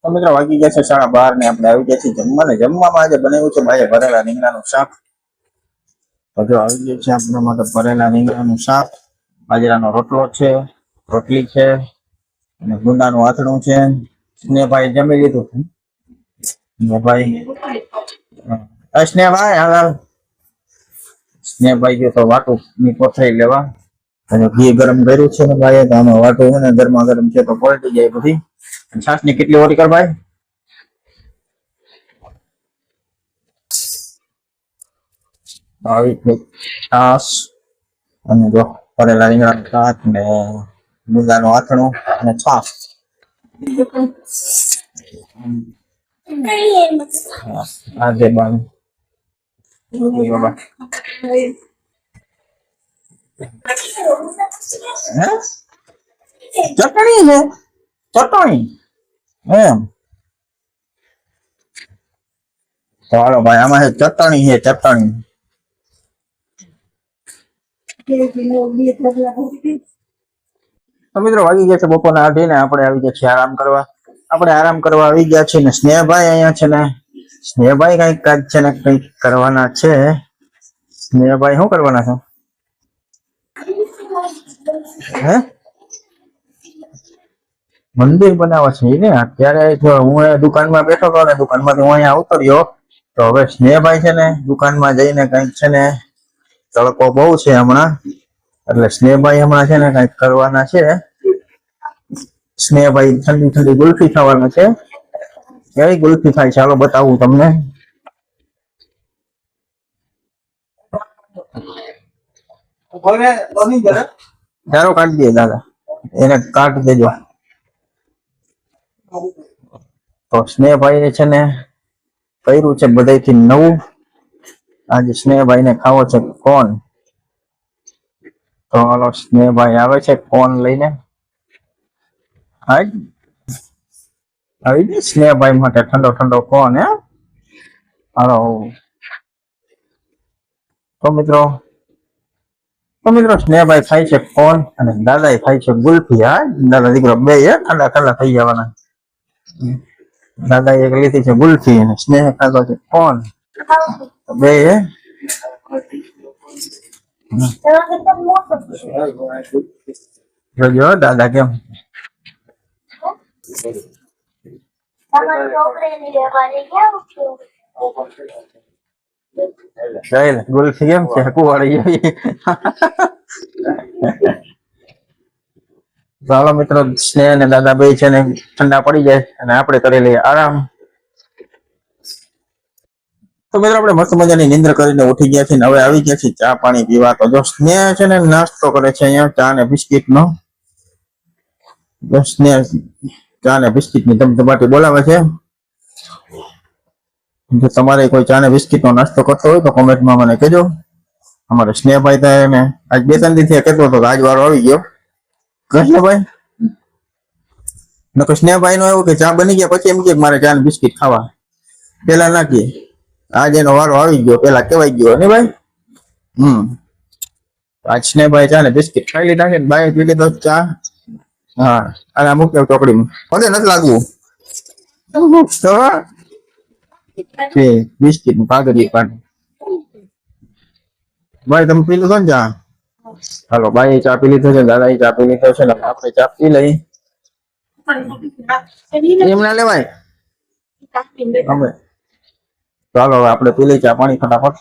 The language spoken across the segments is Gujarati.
તો મિત્રો વાગી ગયા છે 12:30 ને આપણે આવી ગયા છીએ જમવાને. જમવામાં આજે બનાવ્યું છે ભાઈએ ભરેલા રીંગણાનું શાક. તો જો આવી ગયું છે આપણા માટે ભરેલા રીંગણાનું શાક, બાજરાનો રોટલો છે, રોટલી છે અને ગુંદાનું આથણું છે. ને ભાઈ જમી લીધું ને ભાઈ સ્નેહભાઈ હાલ સ્નેહભાઈ ગયો તો વાટું ની કોથળી લેવા અને ઘી ગરમ કર્યું છે ને ભાઈ. તો આમાં વાટું છે ને ગરમા ગરમ છે તો પલટી જાય બધી. છાસ ની કેટલી ઓરી કર ભાઈ? આવી છાસ અને જો ભરેલા રીંગણાનું શાક ને ગુંદાનું આથણું અને છાસ. આજે બાન બાબા ચટણી છે, ચટણી એમ. તો હાલો ભાઈ આમાં છે ચટણી છે, ચટણી. તો મિત્રો વાગી ગયા છે બપોરના 8 ને આપણે આવી ગયા છીએ આરામ કરવા. આપણે આરામ કરવા આવી ગયા છીએ ને સ્નેહભાઈ અહીંયા છે ને સ્નેહભાઈ કઈક કાજ છે ને કઈક કરવાના છે. સ્નેહભાઈ શું કરવાના છે? હે મંદિર બનાવવા છે ને. અત્યારે જો હું દુકાનમાં બેઠો હતો ને દુકાનમાંથી હું અહીંયા ઉતર્યો તો હવે સ્નેહભાઈ છે ને દુકાનમાં જઈને કઈક છે ને તડકો બહુ છે હમણાં એટલે સ્નેહભાઈ હમણાં છે ને કઈક કરવાના છે. સ્નેહભાઈ ઠંડી ઠંડી ગુલ્ફી ખાવાના છે. કેવી ગુલ્ફી ખાય ચાલો બતાવું તમને. ચાલો કાઢી દે દાદા, એને કાઢી દેજો. તો સ્નેહભાઈ છે ને કર્યું છે બધાથી નવું. આજે સ્નેહભાઈ ને ખાવો છે કોન. તો હાલો સ્નેહભાઈ આવે છે કોન લઈને. આવી ગઈ સ્નેહભાઈ માટે ઠંડો ઠંડો કોન. હે હાલો. તો મિત્રો સ્નેહભાઈ ખાય છે કોન અને દાદા ખાય છે ગુલ્ફી. હા દાદા દીકરો બે ઠંડા ઠંડા થઈ જવાના. દાદા એક લીધી છે ગુલ્ફી અને સ્નેહ ખાધો છે કોન. બે જોજો દાદા કેમ ગુલ્ફી કેમ છે કુવાડી જેવી. ચાલો મિત્રો સ્નેહ અને દાદા બે છે ને ઠંડા પડી જાય અને આપણે કરી લઈએ આરામ. તો મિત્રો આપણે મસ્ત મજાની નિંદ્ર કરીને ઉઠી ગયા છીએ. હવે આવી ગયા છીએ ચા પાણી પીવા. તો જો સ્નેહ છે ને નાસ્તો કરે છે અહીંયા ચા ને બિસ્કિટ નો. સ્નેહ ચા ને બિસ્કિટ ની ધમધમાટી બોલાવે છે. જો તમારે કોઈ ચા ને બિસ્કિટ નો નાસ્તો કરતો હોય તો કોમેન્ટમાં મને કહેજો. અમારે સ્નેહભાઈ થાય ને આજ 2-3 દિવસથી કહેતો હતો આજ વારો આવી ગયો. કૃષ્ણભાઈ નકો સ્નેહભાઈ નો એવું કે ચા બની ગયા પછી એમ કે મારે ચા ને બિસ્કિટ ખાવા. પેલા ના કે આજ એનો વારો આવી ગયો, પેલા કેવાય ગયો ને ભાઈ. આજ સ્નેહભાઈ ચા ને બિસ્કિટ ખાઈ લીધા છે. બાય પી લીધો ચા. હા અને અમુક ચોકડીમાં મને નથી લાગવું તો બિસ્કિટ પાઘડી પાડ. ભાઈ તમે પી લીધો ને ચા? હાલો ભાઈ ચા પી લીધો છે, દાદા ચા પી લીધો છે ને આપણે ચા પી લઈ. એમ ના લેવાય અમે. ચાલો હવે આપણે પી લઈ ચા પાણી ફટાફટ.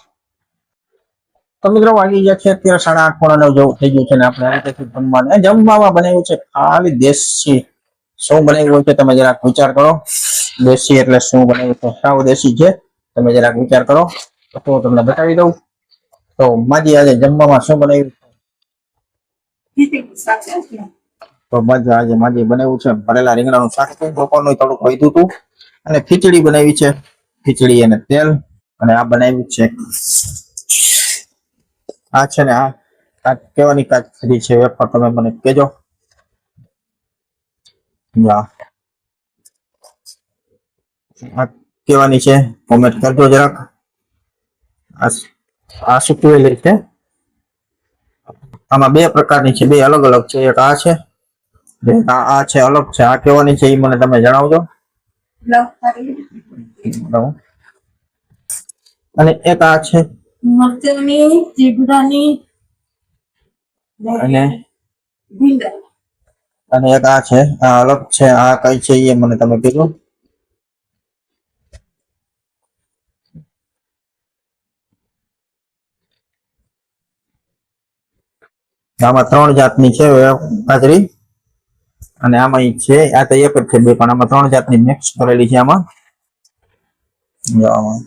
તો મિત્રો વાગી ગયા છે અત્યારે 8:30 જેવું થઈ ગયું છે ને આપણે આવી રીતે જમવાનું જમવામાં બનાવ્યું છે ખાલી દેશી. શું બનાવ્યું છે તમે જરાક વિચાર કરો. દેશી એટલે શું બનાવ્યું છે? સાવ દેશી છે. તમે જરાક વિચાર કરો તો તમને બતાવી દઉં. તો માજી આજે જમવામાં શું બનાવ્યું? તો આજે માજી બનાવ્યું છે ભરેલા રીંગણાનું શાક. બપોરનું થોડુંક વધ્યું હતું અને ખીચડી બનાવી છે. ખીચડી અને તેલ. અને આ બનાવ્યું છે આ છે ને આ કેવાની કાચરી છે વેફર તમે મને કહેજો. આ કેવાની છે કોમેન્ટ કરજો જરાક. આ સુકવેલી છે. આમાં 2 પ્રકારની છે, 2 અલગ અલગ છે. એક આ છે, આ છે અલગ છે. આ કેવાની છે એ મને તમે જણાવજો. બરાબર. અને એક આ છે મરચાની ચીબડાની અને ભીંડા અને એક આ છે, આ અલગ છે. આ કઈ છે એ મને તમે કીધું. આમાં 3 જાતની છે બાજરી અને આમાં ઈ છે, આ તો એક જ છે બે, પણ આમાં 3 જાતની મિક્સ કરેલી છે આમાં. જો આમાં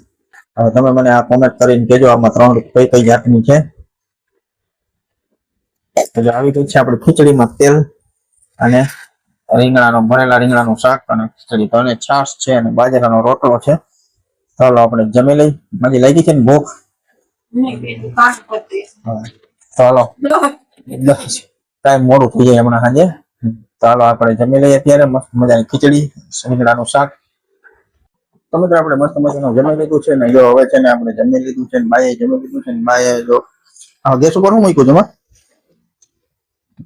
હવે તમે મને આ કોમેન્ટ કરીને કહેજો આમાં 3 કઈ જાતની છે. તો જો આવી ગઈ છે આપણી ખીચડીમાં તેલ અને રીંગણાનો ભરેલા રીંગણાનું શાક અને ખીચડી, તો અને છાશ છે અને બાજરાનો રોટલો છે. ચાલો આપણે જમી લઈ. મારી લાગી છે ને ભૂખ? ચાલો ટાઈમ મોડું થઈ જાય હમણાં સાંજે. ચાલો આપણે જમી લઈએ અત્યારે. મસ્ત મજાની ખીચડી, રીંગણાનું શાક. તો મિત્રો આપણે મસ્ત મજાનું જમી લીધું છે ને જો હવે છે ને આપણે જમી લીધું છે ને બાએ જમી લીધું છે ને બાએ જો ગેસ ઉપર હું મૂક્યું છે એમાં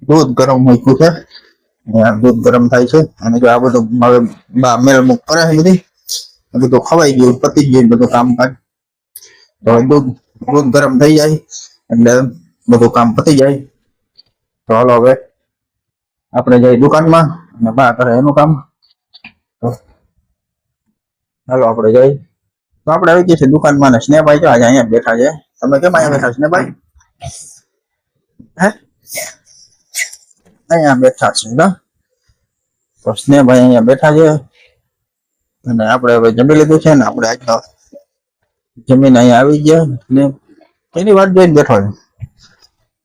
દૂધ ગરમ મૂક્યું છે. દૂધ ગરમ થાય છે અને જો આ બધું હવે મેલ મૂક કરે છે બધી, બધું ખવાઈ ગયું, પતી ગયું બધું કામકાજ. તો દૂધ ગરમ થઈ જાય એટલે બધું કામ પતી જાય. તો હાલો હવે આપણે જઈએ દુકાનમાં અને બા કરે એનું કામ. હાલો આપણે જઈ. તો આપણે આવી ગયા છે દુકાનમાં ને સ્નેહભાઈ જો આજે અહીંયા બેઠા છે. તમે કેમ અહીંયા બેઠા સ્નેહભાઈ? હે અહીંયા બેઠા છે ને? તો સ્નેહભાઈ અહીંયા બેઠા છે અને આપણે હવે જમી લીધું છે ને આપણે આજનો જમીન અહીંયા આવી ગયા ને એની વાત જોઈને બેઠો છે.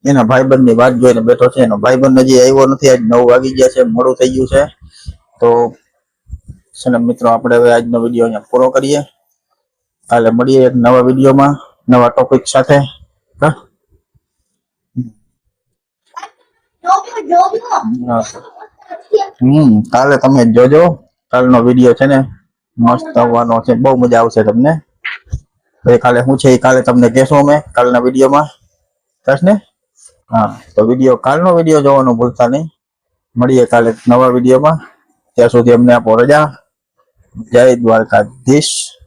એના ભાઈબંધ ની વાત જોઈને બેઠો છે. એનો ભાઈબંધ હજી આવ્યો નથી. આજ 9 વાગી ગયા છે, મોડું થઈ ગયું છે. તો ચલો મિત્રો આપણે હવે આજનો વિડીયો અહીંયા પૂરો કરીએ. કાલે મળીએ એક નવા વિડીયોમાં નવા ટોપિક સાથે. કાલે તમે જોજો. કાલનો વિડીયો છે ને મસ્ત આવવાનો છે, બહુ મજા આવશે તમને. કાલે શું છે એ કાલે તમને કહેશું અમે કાલના વિડીયોમાં. બસ ને? હા, તો કાલનો વિડીયો જોવાનું ભૂલતા નહીં. મળીએ કાલે નવા વિડીયોમાં. ત્યાં સુધી અમને આપો રજા. જય દ્વારકાધીશ.